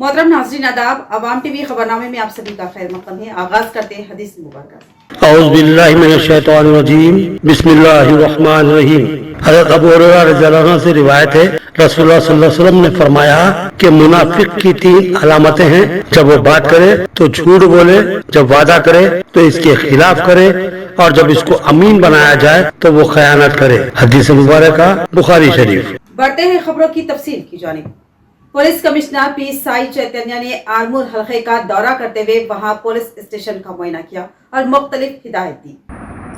मोहतरम नाज़रीन आदाब, अवाम टीवी खबरनामे में आप सभी का खैर मक़दम है। आगाज करते हैं हदीस मुबारक। औज़ु बिल्लाहि मिनश शैतानिर रजीम, बिस्मिल्लाहिर रहमानिर रहीम। हज़रत अबू हुरैरा रज़ियल्लाहु अन्हु से रिवायत है, रसूलुल्लाह सल्लल्लाहु अलैहि वसल्लम ने फरमाया कि मुनाफिक की 3 अलामतें हैं। जब वो बात करे तो झूठ बोले, जब वादा करे तो इसके खिलाफ करे, और जब इसको अमीन बनाया जाए तो वो खयानत करे। हदीस मुबारक बुखारी शरीफ। बढ़ते हैं खबरों की तफसील की जानिब। पुलिस कमिश्नर पी साई चैतन्य ने आरमूर हलके का दौरा करते हुए वहां पुलिस स्टेशन का मुआयना किया और मुख्तलिफ हिदायत दी।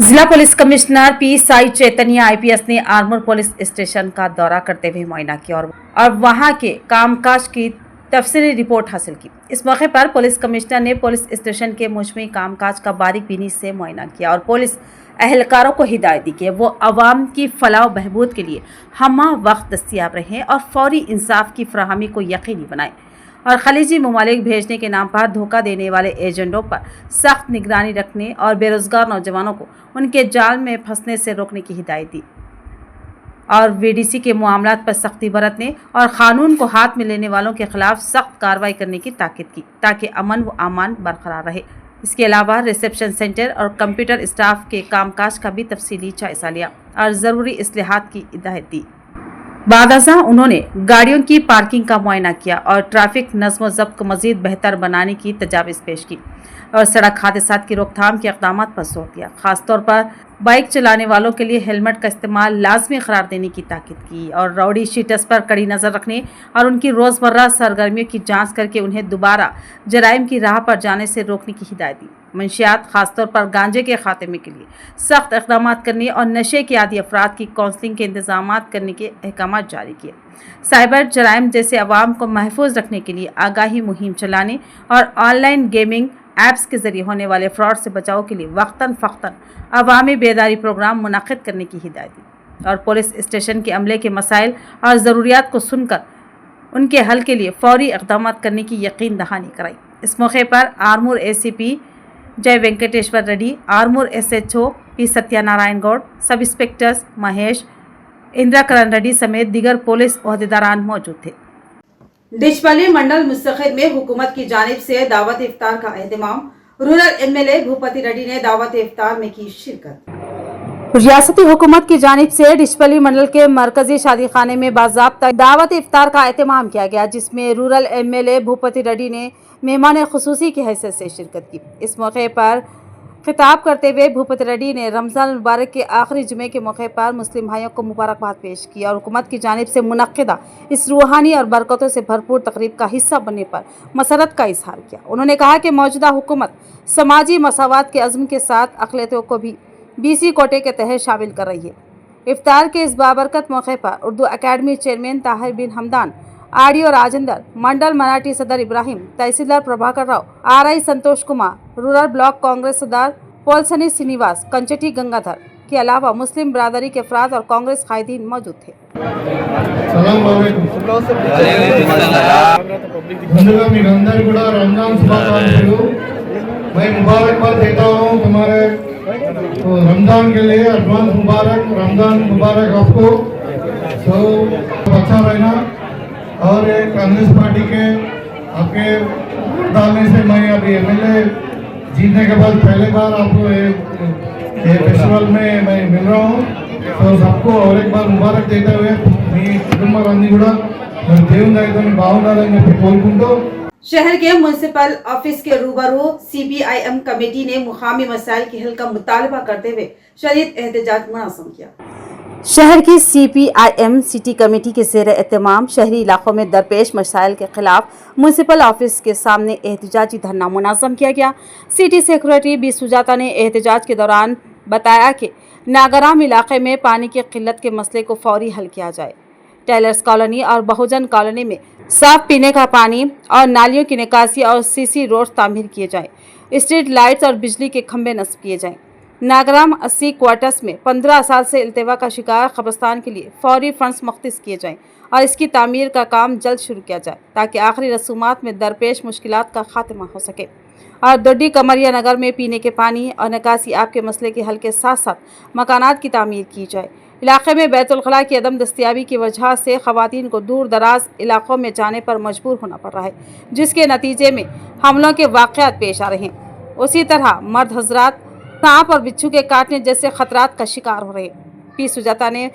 जिला पुलिस कमिश्नर पी साई चैतन्य IPS ने आरमूर पुलिस स्टेशन का दौरा करते हुए मुआयना किया और वहां के कामकाज की तफसीली रिपोर्ट हासिल की। इस मौके पर पुलिस कमिश्नर ने पुलिस स्टेशन के मुजमई कामकाज का बारीक बीनी से मुआयना किया और पुलिस अहलकारों को हिदायत दी कि वो अवाम की फलाह बहबूद के लिए हमा वक्त दस्तियाब रहें और फौरी इंसाफ की फराहमी को यकीनी बनाएं और खलीजी ममालिक भेजने के नाम पर धोखा देने वाले एजेंटों पर सख्त निगरानी रखने और बेरोजगार नौजवानों को उनके जाल में फंसने से रोकने की हिदायत दी और VDC के मामलात पर सख्ती बरतने और कानून को हाथ में लेने वालों के खिलाफ सख्त कार्रवाई करने की ताकीद की ताकि अमन व अमान बरकरार रहे। इसके अलावा रिसेप्शन सेंटर और कंप्यूटर स्टाफ के कामकाज का भी तफसीली जायजा लिया और ज़रूरी इस्लाहात की हिदायत दी। बादशाह उन्होंने गाड़ियों की पार्किंग का मुआयना किया और ट्रैफिक नज़्म व ज़ब्त को मज़ीद बेहतर बनाने की तजावीज़ पेश की और सड़क हादसात की रोकथाम के इक़दाम पर जोर दिया। ख़ासतौर पर बाइक चलाने वालों के लिए हेलमेट का इस्तेमाल लाजमी करार देने की ताकीद की और राउडी शीटर्स पर कड़ी नज़र रखने और उनकी रोज़मर्रा सरगर्मियों की जांच करके उन्हें दोबारा जराइम की राह पर जाने से रोकने की हिदायत दी। मंशियात खासतौर पर गांजे के खात्मे के लिए सख्त इक़दाम करने और नशे के आदी अफराद की काउंसलिंग के इंतजाम करने के अहकाम जारी किए। साइबर जराइम जैसे अवाम को महफूज रखने के लिए आगाही मुहिम चलाने और ऑनलाइन गेमिंग ऐप्स के जरिए होने वाले फ्रॉड से बचाव के लिए वक्तन फ़क्तन अवामी बेदारी प्रोग्राम मुनाकिद करने की हिदायत दी और पुलिस स्टेशन के अमले के मसाइल और ज़रूरियात को सुनकर उनके हल के लिए फौरी इक़दाम करने की यकीन दहानी कराई। इस मौके पर आरमूर ACP जय वेंकटेश्वर रेड्डी, आरमूर SHO P सत्यानारायण गौड़, सब इंस्पेक्टर्स महेश इंदिरा करण रेड्डी समेत दीगर पुलिस ओहदेदारान मौजूद थे। डिचपल्ली मंडल मुस्तखिर में हुकूमत की जानिब से दावत इफ्तार का एहतमाम। रूरल MLA भूपति रेड्डी ने दावत इफ्तार में की शिरकत। रियासती हुकूमत की जानिब से डिचपल्ली मंडल के मरकजी शादी खाने में बाज़ाब्ता दावत इफ्तार का एहतमाम किया गया, जिसमें रूरल MLA भूपति रेड्डी ने मेहमान खुसूसी की हैसियत से शिरकत की। इस मौके पर खिताब करते हुए भूपति रेड्डी ने रमज़ान मुबारक के आखिरी जुमे के मौके पर मुस्लिम भाइयों को मुबारकबाद पेश की और हुकूमत की जानिब से मुनक्किदा इस रूहानी और बरकतों से भरपूर तकरीब का हिस्सा बनने पर मसरत का इजहार किया। उन्होंने कहा कि मौजूदा हुकूमत समाजी मसावत के अज़्म के साथ अक़लियतों को भी BC कोटे के तहत शामिल कर रही है। इफ्तार के इस बाबरकत मौके पर उर्दू अकेडमी चेयरमैन ताहिर बिन हमदान, RDO राजेंद्र, मंडल मराठी सदर इब्राहिम, तहसीलदार Prabhakar Rao, RI Santosh Kumar, rural block Congress सदर पोलसनी श्रीनिवास, कंचटी गंगाधर के अलावा मुस्लिम बरादरी के अफराद और कांग्रेस कायदीन मौजूद थे। मैं मुबारकबाद देता हूँ तुम्हारे रमज़ान के लिए। एडवांस मुबारक, रमज़ान मुबारक आपको। तो अच्छा रहना। और कांग्रेस पार्टी के आपके डालने से मैं अभी MLA जीतने के बाद पहले बार आपको ये फेस्टिवल में मैं मिल रहा हूँ। तो सबको और एक बार मुबारक देते हुए मी कुटुंब अंदी కూడా దేవుని దయతో బాగుండాలని చెప్పి కోరుకుంటూ शहर के म्युनिसिपल ऑफिस के रूबरू CPIM कमेटी ने मुकामी मसाइल के हल का मुतालबा करते हुए शदीद एहतजाज मुनाज़म किया। शहर की CPIM सिटी कमेटी के ज़ेर एहतमाम शहरी इलाकों में दरपेश मसाइल के खिलाफ म्युनिसिपल ऑफिस के सामने एहतजाजी धरना मुनाज़म किया गया। सिटी सेक्रेटरी B सुजाता ने एहतजाज के दौरान बताया कि नागराम इलाके में पानी की किल्लत के मसले को फौरी हल किया जाए। टेलर्स कॉलोनी और बहुजन कॉलोनी में साफ पीने का पानी और नालियों की निकासी और CC रोड तामीर किए जाएं। स्ट्रीट लाइट्स और बिजली के खंभे नस्ब किए जाएं। नागराम 80 क्वार्टर्स में 15 साल से इल्तिवा का शिकार कब्रिस्तान के लिए फौरी फंड्स मुख्तस किए जाएं और इसकी तामीर का काम जल्द शुरू किया जाए ताकि आखिरी रसूमात में दरपेश मुश्किलात का खात्मा हो सके। और दोड्डी कमरिया नगर में पीने के पानी और निकासी आब के मसले के हल के साथ साथ मकानात की तामीर की जाए। इलाके में बैतुल खला की अदम दस्तियाबी की वजह से खवातीन को दूर दराज इलाकों में जाने पर मजबूर होना पड़ रहा है, जिसके नतीजे में हमलों के वाक़यात पेश आ रहे हैं। उसी तरह मर्द हजरात सांप और बिच्छू के काटने जैसे खतरात का शिकार हो रहे हैं। पी सुजाता ने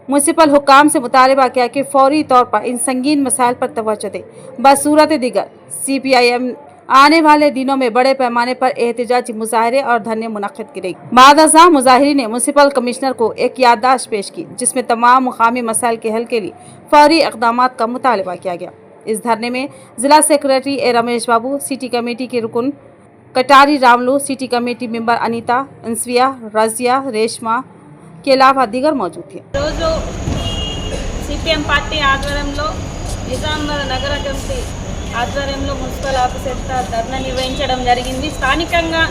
म्यूनसिपल हुक्काम से मुतालबा किया कि फौरी तौर पर इन संगीन मसाइल पर तवज्जो दे। बसूरत दिगर CPIM आने वाले दिनों में बड़े पैमाने पर एहतजाजी मुजाहरे और धरने मुनक्किद करेगी। बाद मुजाहिरीन ने म्यूनसिपल कमिश्नर को एक याददाश्त पेश की, जिसमें तमाम मुकामी मसाइल के हल के लिए फौरी इक़दाम का मुतालबा किया गया। इस धरने में जिला secretary Ramesh Babu, city committee के रुकन Katari Ramulu, city committee member Anita, अंसविया, रजिया, रेशमा के अलावा दीगर मौजूद थे। CPM పార్టీ ఆధ్వర్యంలో నిజామాబాద్ నగర కమిటీ ఆధ్వర్యంలో మున్సిపల్ ఆఫీస్ ఎదుట ధర్నా నిర్వహించడం జరిగింది। స్థానికంగా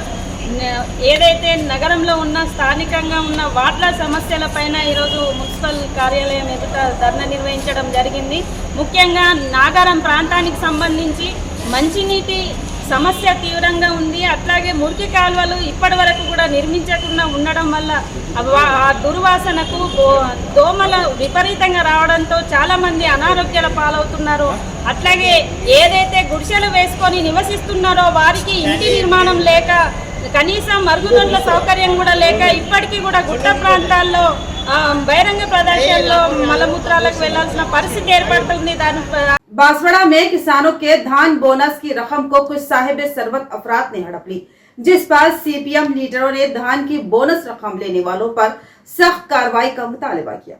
ఏదైతే నగరంలో ఉన్న స్థానికంగా ఉన్న వార్డుల సమస్యలపైన ఈరోజు మున్సిపల్ కార్యాలయం ఎదుట ధర్నా నిర్వహించడం జరిగింది। ముఖ్యంగా నాగారం ప్రాంతానికి సంబంధించి మంచినీటి సమస్య తీవ్రంగా ఉంది। అట్లాగే మురికి కాలువలు ఇప్పటి వరకు కూడా నిర్మించకుండా ఉండడం వల్ల ఆ దుర్వాసనకు దోమల విపరీతంగా రావడంతో చాలామంది అనారోగ్యాల పాలవుతున్నారు। అట్లాగే ఏదైతే గుడిసెలు వేసుకొని నివసిస్తున్నారో వారికి ఇంటి నిర్మాణం లేక కనీసం మరుగుదొడ్ల సౌకర్యం కూడా లేక ఇప్పటికీ కూడా గుట్ట ప్రాంతాల్లో బహిరంగ ప్రదేశాల్లో మలమూత్రాలకు వెళ్లాల్సిన పరిస్థితి ఏర్పడుతుంది। बांसवाड़ा में किसानों के धान बोनस की रकम को कुछ साहिब सरवत अफराद ने हड़प ली, जिस पर CPM लीडरों ने धान की बोनस रकम लेने वालों पर सख्त कार्रवाई का मुतालबा किया।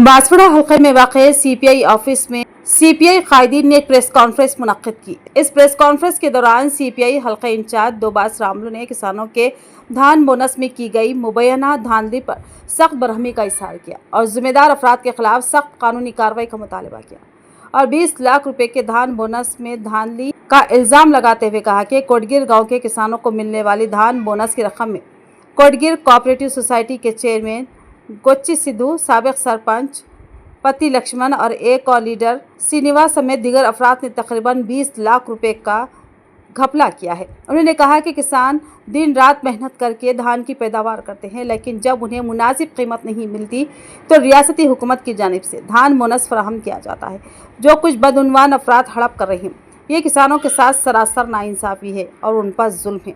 बांसवाड़ा हल्के में वाक़े CPI ऑफिस में CPI कायदीन ने एक प्रेस कॉन्फ्रेंस मुनक्किद की। इस प्रेस कॉन्फ्रेंस के दौरान CPI हल्का इंचार्ज दोबास रामलू ने किसानों के धान बोनस में की गई मुबैना धांधली पर सख्त बरहमी का इजहार किया और जिम्मेदार अफराद के खिलाफ सख्त कानूनी कार्रवाई का मुतालबा किया और 20 लाख रुपए के धान बोनस में धांधली का इल्जाम लगाते हुए कहा कि कोटगिर गांव के किसानों को मिलने वाली धान बोनस की रकम में कोटगिर कोऑपरेटिव सोसाइटी के चेयरमैन गोच्ची सिद्धू, साबिक सरपंच पति लक्ष्मण और एक और लीडर श्रीनिवास समेत दीगर अफराद ने तकरीबन 20 लाख रुपए का घपला किया है। उन्होंने कहा कि किसान दिन रात मेहनत करके धान की पैदावार करते हैं, लेकिन जब उन्हें मुनासिब कीमत नहीं मिलती तो रियासती हुकूमत की जानिब से धान बोनस फराहम किया जाता है, जो कुछ बदउनवान अफराद हड़प कर रहे हैं। ये किसानों के साथ सरासर नाइंसाफ़ी है और उन पर जुल्म है।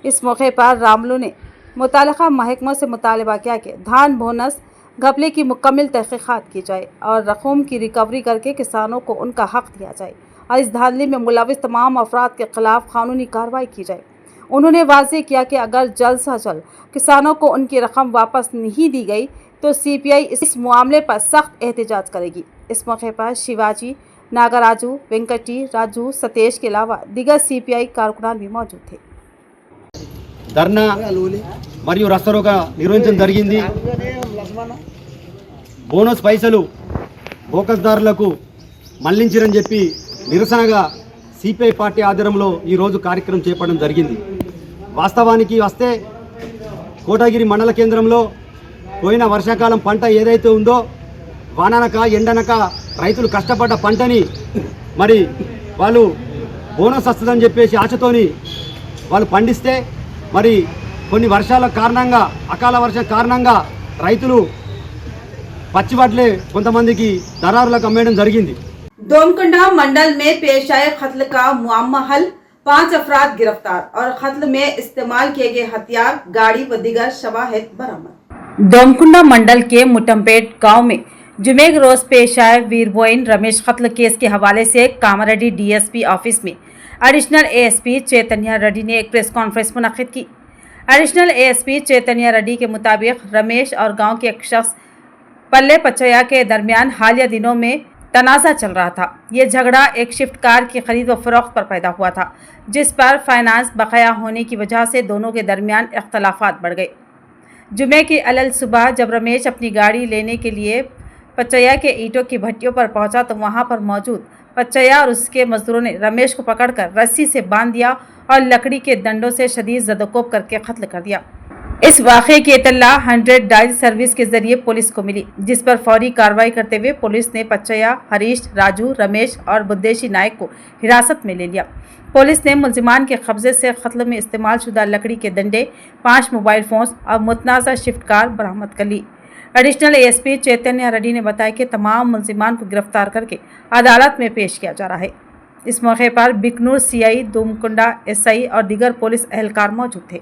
इस मौके पर रामलू ने मुतालिका महकमों से मुतालबा किया कि धान बोनस घपले की मुकम्मल तहक़ीक़ात की जाए और रकूम की रिकवरी करके किसानों को उनका हक़ दिया जाए और इस धांधली में मुलविस तमाम अफराद के खिलाफ कानूनी कार्रवाई की जाए। उन्होंने वाज़ेह किया कि अगर जल्द से जल्द किसानों को उनकी रकम वापस नहीं दी गई तो CPI इस मामले पर सख्त एहतजाज करेगी। इस मौके पर शिवाजी, नागराजू, वेंकटी, राजू, सतेश के अलावा दीगर CPI कारकुनान भी मौजूद थे। ధర్నా మరియు రస్తారోకా నిర్వహించడం జరిగింది। బోనస్ పైసలు బోకస్దారులకు మళ్లించారని చెప్పి నిరసనగా CPI పార్టీ ఆధ్వర్యంలో ఈరోజు కార్యక్రమం చేపట్టడం జరిగింది। వాస్తవానికి వస్తే కోటగిరి మండల కేంద్రంలో పోయిన వర్షాకాలం పంట ఏదైతే ఉందో వాననక ఎండనక రైతులు కష్టపడ్డ పంటని మరి వాళ్ళు బోనస్ వస్తుందని చెప్పేసి ఆశతోని వాళ్ళు పండిస్తే మరి కొన్ని వర్షాల కారణంగా అకాల వర్షం కారణంగా రైతులు పచ్చివడ్లే కొంతమందికి దళారులకు అమ్మేయడం జరిగింది। दोमकुंडा मंडल में पेश आए कत्ल का मुअम्मा हल, 5 अफराद गिरफ्तार और कत्ल में इस्तेमाल किए गए हथियार, गाड़ी व दीगर शवाहिद बरामद। दोमकुंडा मंडल के मुटमपेट गांव में जुमे के रोज पेश आए वीरबोइन रमेश कत्ल केस के हवाले से कामारेड्डी DSP ऑफिस में एडिशनल ASP चैतन्य रेड्डी ने एक प्रेस कॉन्फ्रेंस मुनक्किद की। एडिशनल ASP चैतन्य रेड्डी के मुताबिक रमेश और गांव के एक शख्स पल्ले पचैया के दरमियान हालिया दिनों में तनाज़ा चल रहा था। ये झगड़ा एक शिफ्ट कार की खरीद व फरोख्त पर पैदा हुआ था, जिस पर फाइनेंस बकाया होने की वजह से दोनों के दरमियान इख्तलाफात बढ़ गए। जुमे की अलल सुबह जब रमेश अपनी गाड़ी लेने के लिए पचैया के ईंटों की भट्टियों पर पहुंचा तो वहां पर मौजूद पचैया और उसके मजदूरों ने रमेश को पकड़कर रस्सी से बांध दिया और लकड़ी के डंडों से शदीद ज़दोकोब करके कत्ल कर दिया। इस वाक़े की इत्तला 100 डायल सर्विस के जरिए पुलिस को मिली, जिस पर फौरी कार्रवाई करते हुए पुलिस ने पच्चैया, हरीश, राजू, रमेश और बुद्देशी नायक को हिरासत में ले लिया। पुलिस ने मुलजिमान के कब्जे से कत्ल में इस्तेमाल शुदा लकड़ी के डंडे, 5 मोबाइल फोन्स और मुतनाज़ा शिफ्ट कार बरामद कर ली। एडिशनल एएसपी चैतन्य रेड्डी ने बताया कि तमाम मुलजिमान को गिरफ्तार करके अदालत में पेश किया जा रहा है। इस मौके पर बिकनूर सीआई, दुमकुंडा एसआई और दीगर पुलिस एहलकार मौजूद थे।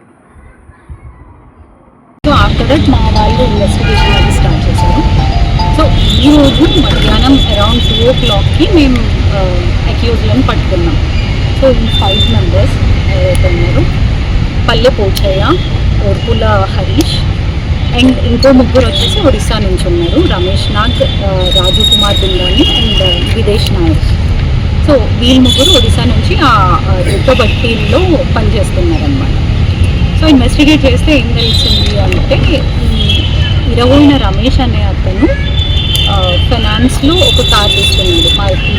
సో ఆఫ్టర్ దట్ మా వాళ్ళు ఇన్వెస్టిగేషన్ అది స్టార్ట్ చేశారు. సో ఈరోజు మధ్యాహ్నం అరౌండ్ 2 o'clockకి మేము అక్యూజ్లను పట్టుకున్నాం. సో ఈ 5 మెంబర్స్ ఎవరైతే ఉన్నారు, పల్లె పోచయ్య, ఓర్పుల హరీష్ అండ్ ఇంకో ముగ్గురు వచ్చేసి ఒడిస్సా నుంచి ఉన్నారు, రమేష్ నాగ్, రాజు కుమార్ బిందాని అండ్ విదేశ్ నాయక్. సో వీళ్ళు ముగ్గురు ఒడిస్సా నుంచి ఆ దుగ్గబట్టీల్లో పనిచేస్తున్నారన్నమాట. సో ఇన్వెస్టిగేట్ చేస్తే ఏం తెలిసింది అంటే, ఇరవైన రమేష్ అనే అతను ఫైనాన్స్లో ఒక కార్ తీసుకున్నాడు, మారుతి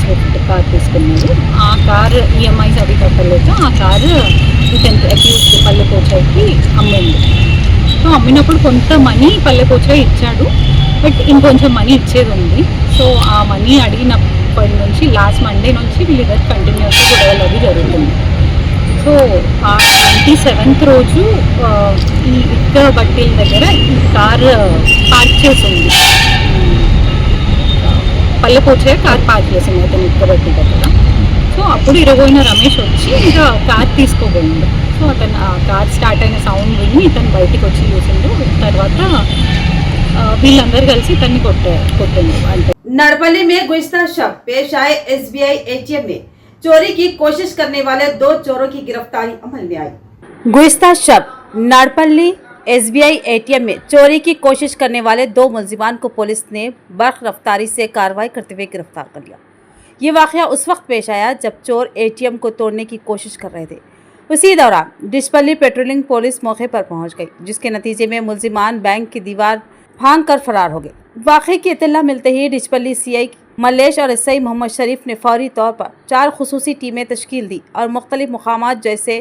స్విఫ్ట్ కార్ తీసుకున్నాడు. ఆ కార్ ఈఎంఐస్ అవి కట్టలేక ఆ కారు ఇతనికి అక్యూజ్డ్ పల్లెపోచయ్యకి అమ్మింది. సో అమ్మినప్పుడు కొంత మనీ పల్లెపోచయ్య ఇచ్చాడు, బట్ ఇంకొంచెం మనీ ఇచ్చేది ఉంది. సో ఆ మనీ అడిగినప్పటి నుంచి లాస్ట్ మండే నుంచి వీళ్ళిద్దరు కంటిన్యూస్గా గొడవలు అవి జరుగుతుంది. సో ఆ 27th రోజు ఈ ఇక్క బట్టీల దగ్గర ఈ కార్ పార్క్ చేసింది, పల్లెపోచే కార్ పార్క్ చేసింది అతను ఇక్క బట్టి దగ్గర. సో అప్పుడు 20న రమేష్ వచ్చి ఇంకా కార్ తీసుకోబోయింది. సో అతను ఆ కార్ స్టార్ట్ అయిన సౌండ్ విని ఇతను బయటికి వచ్చి చూసిండు. తర్వాత వీళ్ళందరూ కలిసి ఇతన్ని కొట్టిండు. అంటే नड़पल्ली में गुज़िश्ता शब पेश आए एसबीआई एटीएम में चोरी की कोशिश करने वाले 2 चोरों की गिरफ्तारी अमल में आई। गुज़िश्ता शब नाड़पल्ली एसबीआई एटीएम में चोरी की कोशिश करने वाले 2 मुलजिमान को पुलिस ने बर्ख रफ्तारी से कार्रवाई करते हुए गिरफ्तार कर लिया। ये वाक़या उस वक्त पेश आया जब चोर एटीएम को तोड़ने की कोशिश कर रहे थे। उसी दौरान डिस्पल्ली पेट्रोलिंग पुलिस मौके पर पहुंच गई, जिसके नतीजे में मुलजिमान बैंक की दीवार फांग कर फरार हो गए। वाक़े की इत्तला मिलते ही डिस्पल्ली सीआई मल्लेश और एसआई मोहम्मद शरीफ ने फौरी तौर पर 4 खुसूसी टीमें तश्कील दी और मुख्तलिफ मुकामात जैसे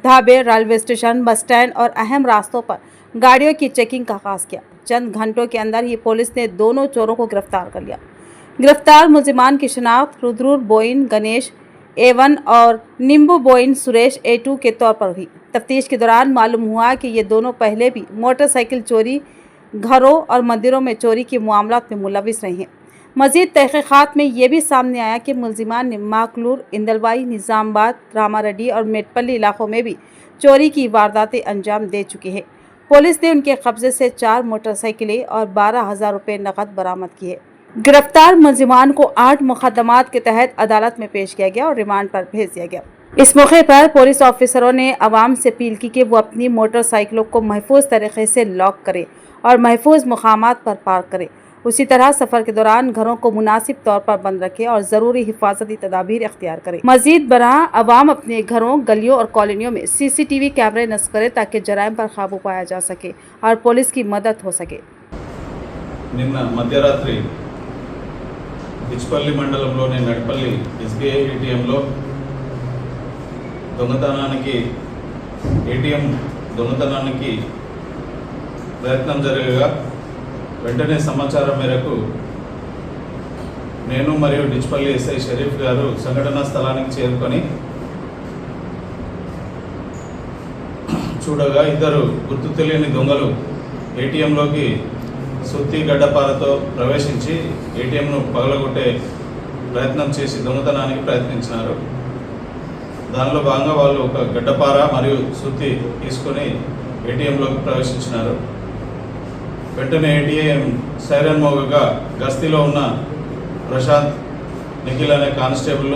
ढाबे, रेलवे स्टेशन, बस स्टैंड और अहम रास्तों पर गाड़ियों की चेकिंग का आगाज़ किया। चंद घंटों के अंदर ही पुलिस ने दोनों चोरों को गिरफ्तार कर लिया। गिरफ्तार मुलजिमान की शिनाख्त रुद्रुर बोइन गणेश A1 और निम्बू बोइन सुरेश A2 के तौर पर हुई। तफ्तीश के दौरान मालूम हुआ कि ये दोनों पहले भी मोटरसाइकिल चोरी, घरों और मंदिरों में चोरी के मामलों में मुलविस रहे हैं। मज़ीद तहक़ीक़ात में ये भी सामने आया कि मुलजिमान ने माकलूर, इंदलवाई, निज़ामबाद, रामारेड्डी और मेटपल्ली इलाकों में भी चोरी की वारदातें अंजाम दे चुके हैं। पुलिस ने उनके कब्जे से 4 मोटरसाइकिलें और 12,000 रुपये नकद बरामद किए। गिरफ्तार मुलजिमान को 8 मुकदमात के तहत अदालत में पेश किया गया और रिमांड पर भेज दिया गया। इस मौके पर पुलिस ऑफिसरों ने आवाम से अपील की कि वो अपनी मोटरसाइकिलों को महफूज तरीके से लॉक करें और महफूज मुकामात पर पार्क करें। उसी तरह सफ़र के दौरान घरों को मुनासिब तौर पर बंद रखें और ज़रूरी हिफाजती तदाबीर इख्तियार करें। मज़ीद बरआं आवाम अपने घरों, गलियों और कॉलोनियों में CCTV कैमरे नस्ब करें ताकि जराइम पर काबू पाया जा सके और पुलिस की मदद हो सके। నిన్న మధ్యరాత్రి బిచ్పల్లి మండలంలోని నడపల్లి ఎస్బీఐ ఏటీఎంలో ఏటీఎం దొంగతనానికి ప్రయత్నం జరగగా వెంటనే సమాచారం మేరకు నేను మరియు డిచ్పల్లి ఎస్ఐ షరీఫ్ గారు సంఘటనా స్థలానికి చేరుకొని చూడగా 2 గుర్తు తెలియని దొంగలు ఏటీఎంలోకి సుత్తి గడ్డపారతో ప్రవేశించి ఏటీఎంను పగలగొట్టే ప్రయత్నం చేసి దొంగతనానికి ప్రయత్నించినారు. దానిలో భాగంగా వాళ్ళు ఒక గడ్డపార మరియు సుత్తి తీసుకొని ఏటీఎంలోకి ప్రవేశించినారు. వెంటనే ఏటీఎం సైరన్ మోగగా గస్తీలో ఉన్న ప్రశాంత్, నిఖిల్ అనే కానిస్టేబుల్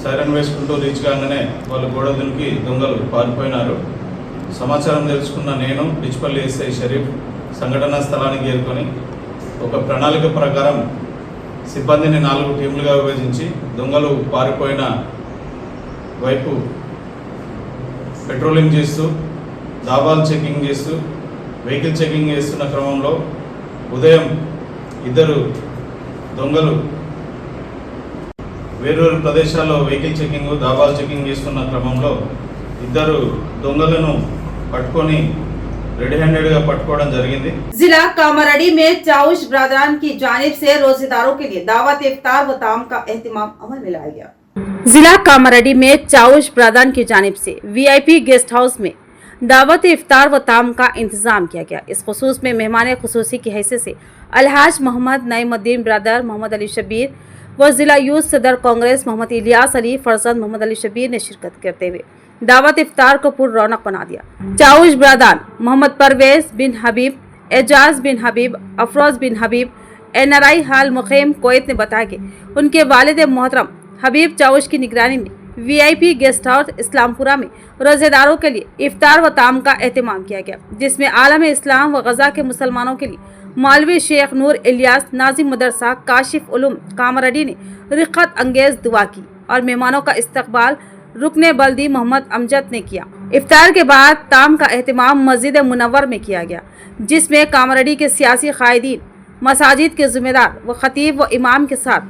సైరన్ వేసుకుంటూ రీచ్ కాగానే వాళ్ళు గోడ దునికి దొంగలు పారిపోయినారు. సమాచారం తెలుసుకున్న నేను డిచ్పల్లి ఎస్ఐ షరీఫ్ సంఘటనా స్థలానికి చేరుకొని ఒక ప్రణాళిక ప్రకారం సిబ్బందిని 4 టీములుగా విభజించి దొంగలు పారిపోయిన వైపు పెట్రోలింగ్ చేస్తూ, దాబాలు చెకింగ్ చేస్తూ, వెహికల్ చెకింగ్ చేస్తున్న క్రమంలో ఉదయం 2 దొంగలు వేర్వేరు ప్రదేశాల్లో వెహికల్ చెకింగ్, దాబాలు చెకింగ్ చేస్తున్న క్రమంలో 2 దొంగలను పట్టుకొని రెడ్ హ్యాండెడ్గా పట్టుకోవడం జరిగింది. जिला कामारेड्डी में चाउश ब्रादरान की जानिब से रोजेदारों के लिए दावत इफ्तार व ताम का एहतमाम अमल में लाया गया. जिला कामारेड्डी में चाउश ब्रादरान की जानिब से वीआईपी गेस्ट हाउस में दावत इफ्तार व ताम का इंतजाम किया गया. इस खुसूस में मेहमान खुसूसी की हैसियत से अलहाज मोहम्मद नईमुद्दीन ब्रदर मोहम्मद अली शबीर व जिला यूथ सदर कांग्रेस मोहम्मद इलियास अली फरजंद मोहम्मद अली शबीर ने शिरकत करते हुए दावत इफ्तार को पूर्ण रौनक बना दिया. चाउश ब्रादरान मोहम्मद परवेज बिन हबीब, एजाज बिन हबीब, अफरोज बिन हबीब NRI हाल मुक़ीम कुवैत ने बताया कि उनके वालिद मोहतरम हबीब चाउश की निगरानी में VIP गेस्ट हाउस इस्लामपुरा में रोजेदारों के लिए इफ्तार व ताम का एहतमाम किया गया, जिसमें आलम इस्लाम व गजा के मुसलमानों के लिए मौलवी शेख नूर इलियास नाजिम मदरसा काशिफ उलूम कामारेड्डी ने रिक़त अंगेज दुआ की और मेहमानों का इस्तकबाल रुकने बल्दी मोहम्मद अमजद ने किया. इफ्तार के बाद ताम का एहतमाम मस्जिद मुनव्वर में किया गया, जिसमें कामारेड्डी के सियासी कायदीन, मसाजिद के जिम्मेदार व खतीब व इमाम के साथ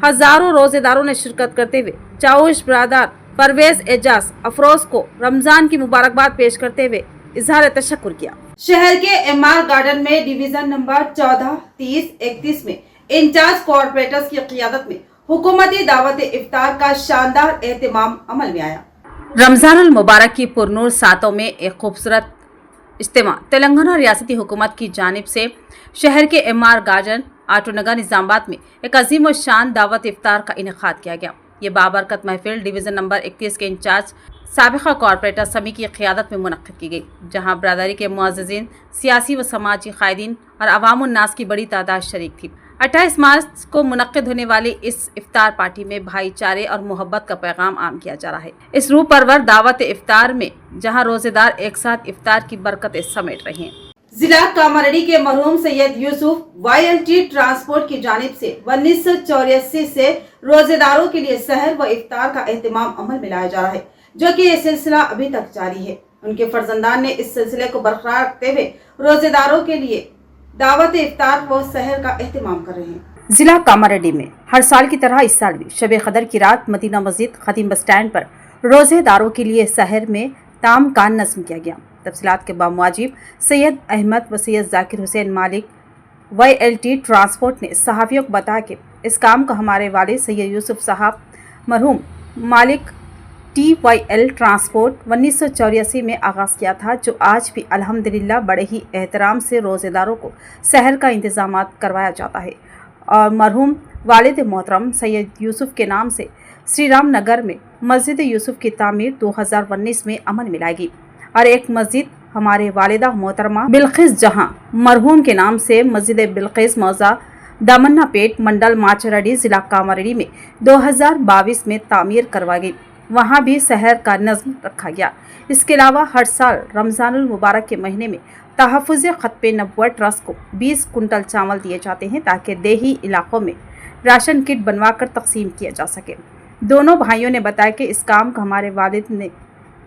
हजारों रोजेदारों ने शिरकत करते हुए चाउश ब्रादर परवेज एजाज अफरोज को रमजान की मुबारकबाद पेश करते हुए इजहार तशक्कुर किया. शहर के MR गार्डन में डिवीजन नंबर 14, 30, 31 में इंचार्ज कॉर्पोरेटर्स की क़ियादत में हुकूमती दावत इफ्तार का शानदार एहतमाम अमल में आया. रमजानुल मुबारक की पुरनूर सातों में एक खूबसूरत इज्तिमा तेलंगाना रियासती हुकूमत की जानिब से शहर के MR गार्डन आटोनगर निजामाबाद में एक अजीम व शान दावत इफ्तार का इनेकाद किया गया. ये बाबरकत महफिल डिवीज़न नंबर 31 के इंचार्ज साबिक़ा कॉर्पोरेटर समी की क़ियादत में मुनक़्क़िद की गई, जहाँ बरदरी के मुअज़्ज़िज़ीन, सियासी व समाजी कायदीन और अवामुन्नास की बड़ी तादाद शरीक थी. 28 मार्च को मुनक़्क़िद होने वाली इस इफ्तार पार्टी में भाईचारे और मोहब्बत का पैगाम आम किया जा रहा है. इस रूह परवर दावत इफ्तार में जहाँ रोज़ेदार एक साथ इफ्तार की बरकतें समेट रहे हैं. जिला कामारेड्डी के मरहूम सैयद यूसुफ YLT ट्रांसपोर्ट की जानिब से 1984 से रोजेदारों के लिए सहर व इफ्तार का एहतमाम अमल में लाया जा रहा है, जो कि ये सिलसिला अभी तक जारी है. उनके फर्जंदान ने इस सिलसिले को बरकरार रखते हुए रोजेदारों के लिए दावत इफ्तार व सहर का एहतमाम कर रहे हैं. जिला कामारेड्डी में हर साल की तरह इस साल भी शब कदर की रात मदीना मस्जिद खतीम बस स्टैंड पर रोजेदारों के लिए सहर में ताम का नज़्म किया गया. तफसीलात के बामुआजिब सैयद अहमद व सैयद जाकिर हुसैन मालिक YLT ट्रांसपोर्ट ने सहाफ़ियों को बताया कि इस काम को हमारे वालिद सैयद यूसुफ साहब मरहूम मालिक TYL ट्रांसपोर्ट 1984 में आगाज़ किया था, जो आज भी अल्हम्दुलिल्लाह बड़े ही एहतराम से रोज़ेदारों को सहर का इंतज़ाम करवाया जाता है. और मरहूम वालिद मोहतरम सैयद यूसुफ के नाम से श्री राम नगर में मस्जिद यूसुफ की तामीर 2019 में अमल में लाएगी और एक मस्जिद हमारे वालिदा मोहतरमा बिल्किस जहां मरहूम के नाम से मस्जिद बिल्किस मौजा दामन्ना पेट मंडल माचरेड्डी जिला कामारेड्डी में 2022 में तामीर करवा गई. वहां भी सहर का नज़्म रखा गया. इसके अलावा हर साल रमज़ानुल मुबारक के महीने में तहफ़्फ़ुज़ ख़त्मे नबुव्वत ट्रस्ट को 20 कुंटल चावल दिए जाते हैं, ताकि देही इलाकों में राशन किट बनवाकर तकसीम किया जा सके. दोनों भाइयों ने बताया कि इस काम को हमारे वालिद ने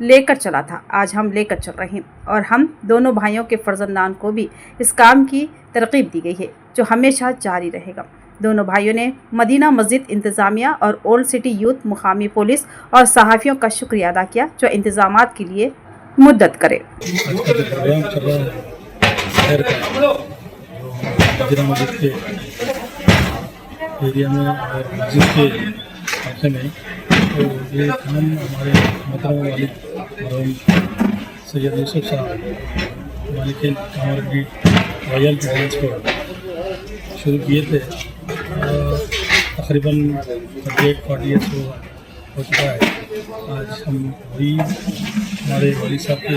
लेकर चला था, आज हम लेकर चल रहे हैं और हम दोनों भाइयों के फर्जंदान को भी इस काम की तरकीब दी गई है, जो हमेशा जारी रहेगा. दोनों भाइयों ने मदीना मस्जिद इंतज़ामिया और ओल्ड सिटी यूथ मुकामी पुलिस और सहाफ़ियों का शुक्रिया अदा किया, जो इंतज़ामात के लिए मदद करे. एरिया में और मस्जिद के इलाके में, तो ये हम हमारे मोहतरम वालिद मरहूम सैयद यूसुफ साहब मालिक कामारेड्डी YLT ट्रांसपोर्ट शुरू किए थे. तकरीबन 38-40 ईयर्स हो चुका है. आज हम भी हमारे वालिद साहब के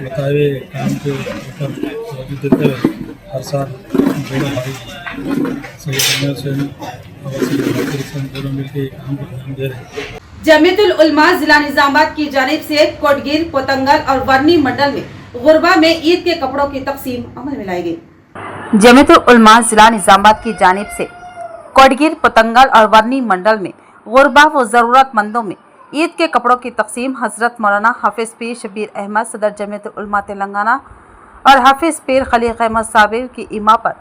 बताए काम के ऊपर तवज्जो देते हुए हर साल दोनों भाई सैयद हुसैन और सैयद जाकिर हुसैन दोनों मिलकर काम को ध्यान दे रहे हैं. जमीयतुल उलमा जिला निजामाबाद की जानिब से कोटगिर, पोतंगल और वर्नी मंडल में गुरबा में ईद के कपड़ों की तकसीम अमल में लाई गई. जमीयतुल उलमा जिला निजामाबाद की जानिब से कोटगिर, पोतंगल और वर्नी मंडल में गुरबा व ज़रूरतमंदों में ईद के कपड़ों की तकसीम हज़रत मौलाना हाफिज़ पीर शबीर अहमद सदर जमीयतुल उलमा तेलंगाना और हाफिज़ पीर खलीक अहमद साबिर की इमा पर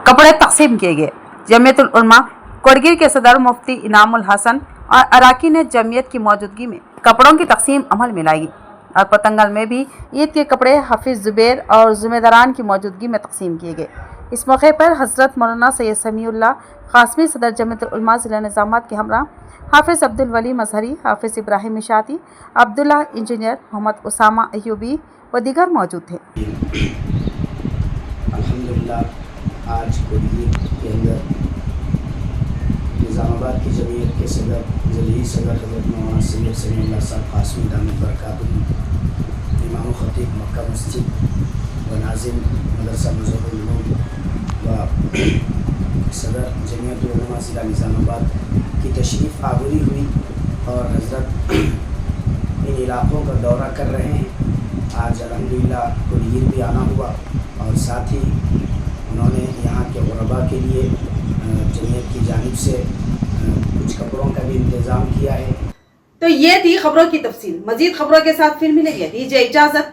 कपड़े तकसीम किए गए. जमीयतुल उलमा कोटगिर के सदर मुफ्ती इनामुल हसन और अराकीन जमीयत की मौजूदगी में कपड़ों की तकसीम अमल में लाई. और पतंगल में भी ईद के कपड़े हाफिज जुबैर और ज़िम्मेदारान की मौजूदगी में तकसीम किए गए। इस मौके पर हज़रत मौलाना सैयद समीउल्लाह क़ासमी सदर जमीयतुल उलमा ज़िला निज़ामात के हमरा हाफिज़ अब्दुल वली मजहरी, हाफिज़ इब्राहिम मिशाती, अब्दुल्ला इंजीनियर, मोहम्मद उसामा अयूबी व दीगर मौजूद थे। अल्हम्दुलिल्लाह आज कोलियर के अंदर निज़ामाबाद की जमीयत के सदर जलील सदर हज़रत मौलाना सैयद समीउल्लाह साहब क़ासमी दामत बरकातुहू, इमाम ख़तीब मक्का मस्जिद व नाज़िम मदरसा मुज़फ़्फ़रुल उलूम व सदर जमीयतुल उलमा ज़िला निज़ामाबाद की तशरीफ़ आवरी हुई और हज़रत इन इलाक़ों का दौरा कर रहे हैं। आज अल्हम्दुलिल्लाह कोलियर भी आना हुआ और साथ ही उन्होंने यहाँ के ग़ुरबा के लिए जमीयत की जानिब से कुछ कपड़ों का भी इंतज़ाम किया है। तो ये थी खबरों की तफसील। मजीद खबरों के साथ फिर मिलेंगे। दीजिए इजाज़त।